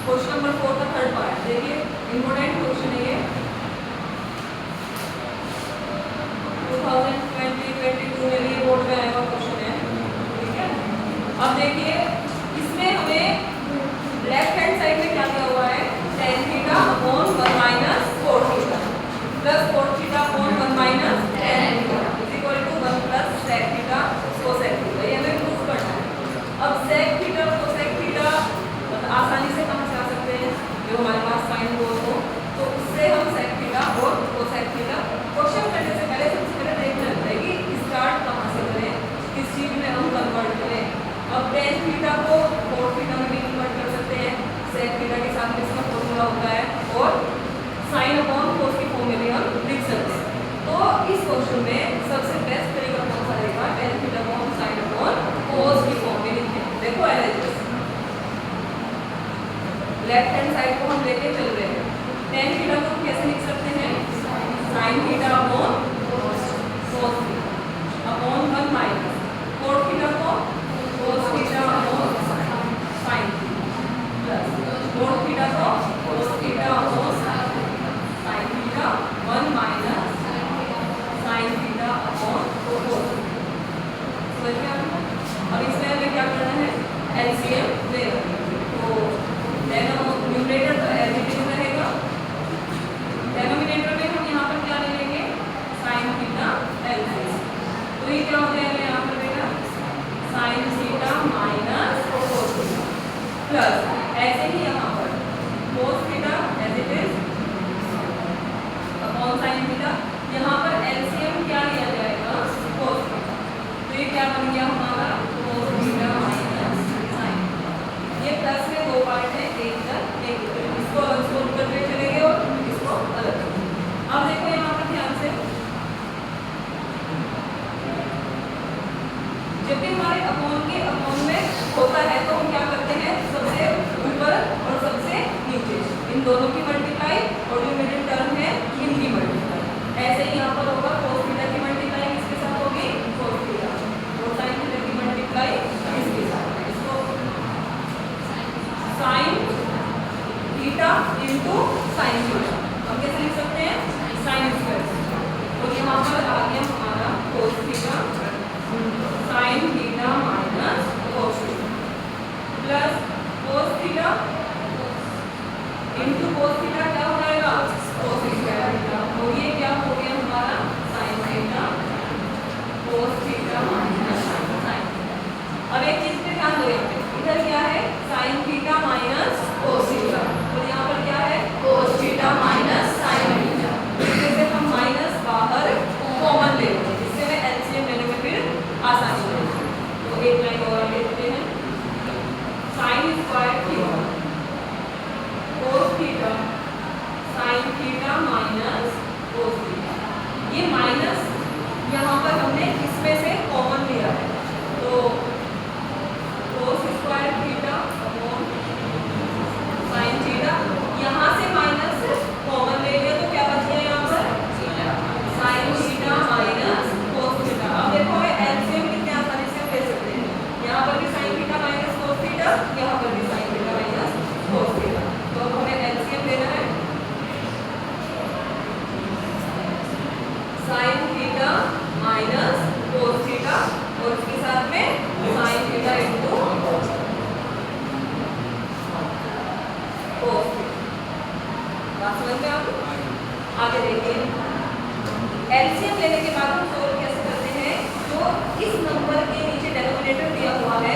Question number 4 का third part देखिए, important question है ये, 2020-22 में लिए बोर्ड में आएगा क्वेश्चन है, ठीक है। अब देखिए इसमें हमें लेफ्ट हैंड साइड में क्या दिया हुआ है, tan theta upon 1 minus cos theta plus cos theta upon 1 minus tan theta is equal to 1 plus sec theta cosec theta, ये हमें प्रूफ करना है। अब sec थीटा cosec थीटा आसानी से कहाँ से आ सकते हैं, जो हमारे पास साइन कोस हो, तो उससे हम sec थीटा और cosec थीटा क्वेश्चन करने से पहले सबसे पहले देखना होता है कि स्टार्ट कहाँ से करें, किस चीज में हम कन्वर्ट करें। अब tan थीटा को cos थीटा में भी कन्वर्ट कर सकते हैं, sec थीटा के साथ इसका फॉर्मूला होता है, और sin अपॉन cos की फॉर्म में भी हम लिख सकते हैं। तो इस क्वेश्चन में सबसे बेस्ट तरीका कौन सा रहेगा, tan थीटा को हम sin अपॉन cos की फॉर्म में लिखें। देखो एलएचएस लेफ्ट हैंड साइड को हम लेके चल रहे हैं, tan थीटा को हम कैसे लिख सकते हैं, sin theta upon cos theta upon 1 minus cos theta को cos theta upon sin theta plus cos theta को cos theta upon sin theta 1 minus sin theta upon cos। समझ में आ गया। अब इसमें हमें क्या करना है, एलसीएम ले रहे हैं, तो न्यूमरेटर तो एलसीएम में रहेगा, डेनोमिनेटर में हम यहाँ पर क्या ले लेंगे, sin थीटा एलसीएम, तो ये क्या हो जाएगा यहाँ पर बेटा sin theta minus cos theta plus ऐसे ही यहाँ पर cos theta as it is upon sin theta, यहाँ पर एलसीएम क्या लिया जाएगा, cos थीटा, तो ये क्या बन गया हमारा cos थीटा माइनस sin, ये प्लस में दो पार्ट है, एक इधर एक इधर, इसको अलग सोल्व करके चलेंगे और इसको अलग। अब देखो यहाँ पर ध्यान से, जब भी हमारे अपॉन में होता है तो हम क्या करते हैं, सबसे ऊपर और सबसे नीचे इन दोनों की मल्टीप्लाई, और जो मिडिल टर्म है इनकी मल्टीप्लाई। ऐसे ही यहाँ पर होगा cos थीटा की मल्टीप्लाई किसके साथ होगी, cos थीटा, और sin थीटा की मल्टीप्लाई इसके साथ, इसको sin theta into sin theta हम कैसे लिख सकते हैं, sin स्क्वायर, और यहाँ पर आ गया हमारा cos theta sin theta minus cos theta plus cos theta into cos theta क्या हो जाएगा, cos स्क्वायर थीटा, और ये क्या हो गया हमारा sin theta cos theta minus sin theta. अब एक चीज पे ध्यान दो, इधर क्या है sin theta minus cos theta, और यहाँ पर क्या है cos theta minus sin theta, इससे हम माइनस बाहर कॉमन ले लेंगे, इससे में एलसीएम लेने में फिर आसानी होगी। तो एक लाइन और लेते हैं, sin square theta cos theta sin theta minus cos theta, ये माइनस यहाँ पर हमने इसमें से कॉमन लिया है, तो cos square theta upon sin theta, यहाँ से माइनस कॉमन ले लिया तो क्या बच गया यहाँ पर sin theta minus cos theta. अब देखो हमें एलसीएम कितने आसानी से ले सकते हैं, यहाँ पर भी sin theta minus cos theta, यहाँ पर भी sin theta minus cos theta, तो अब हमें एलसीएम लेना है, sin theta minus cos theta और इसके साथ में sin theta into cos theta. बात समझ में आप आगे देखिए, एलसीएम लेने के बाद हम सोल्व कैसे करते हैं, जो इस नंबर के नीचे डेनोमिनेटर दिया हुआ है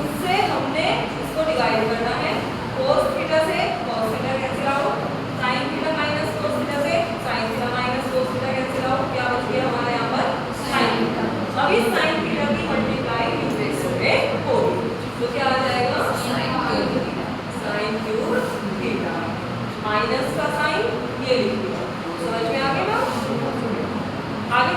उससे हमने इसको डिवाइड करना है, cos थीटा से cos theta cancel out, sin theta minus cos theta से sin theta minus cos theta cancel out, क्या बच गया हमारे यहाँ पर sin थीटा। अब इस sin थीटा की मल्टीप्लाई न्यूमरेटर में होगी, तो क्या आ जाएगा sin क्यूब थीटा माइनस का साइन ये लिख दिया, समझ में आ गया ना। आगे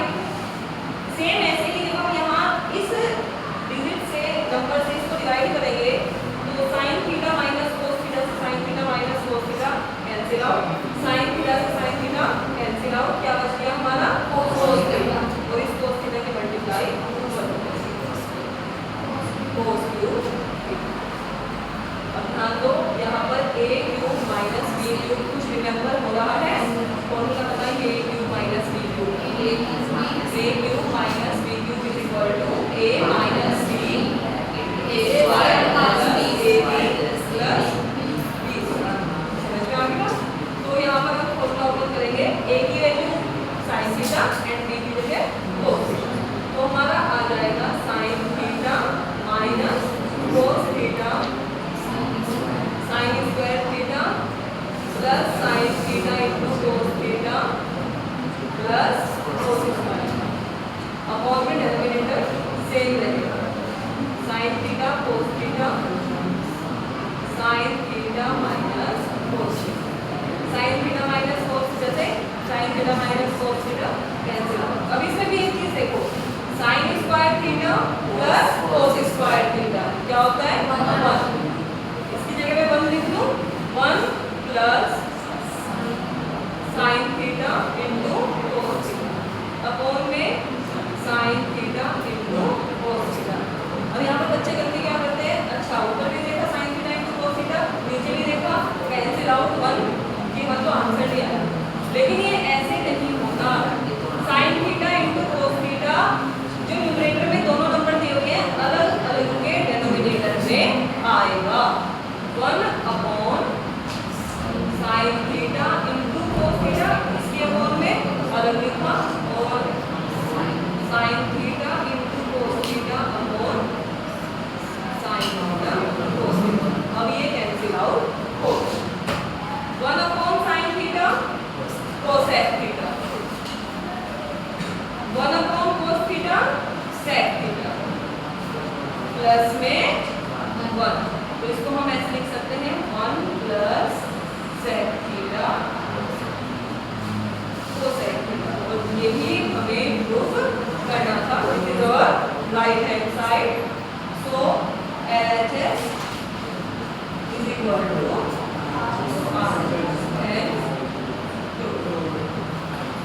आएगा 1/sin theta into cos theta, इसके अपॉन में अलग लिखा, और sin theta into cos theta upon sin theta cos theta. अब ये कैंसिल आउट हो 1/sin theta cosec theta, 1/cos theta sec theta, plus में 1, तो इसको हम ऐसे लिख सकते हैं 1 plus sec theta cosec theta. और यही हमें प्रूफ करना था, it is our right hand side, so LHS is equal to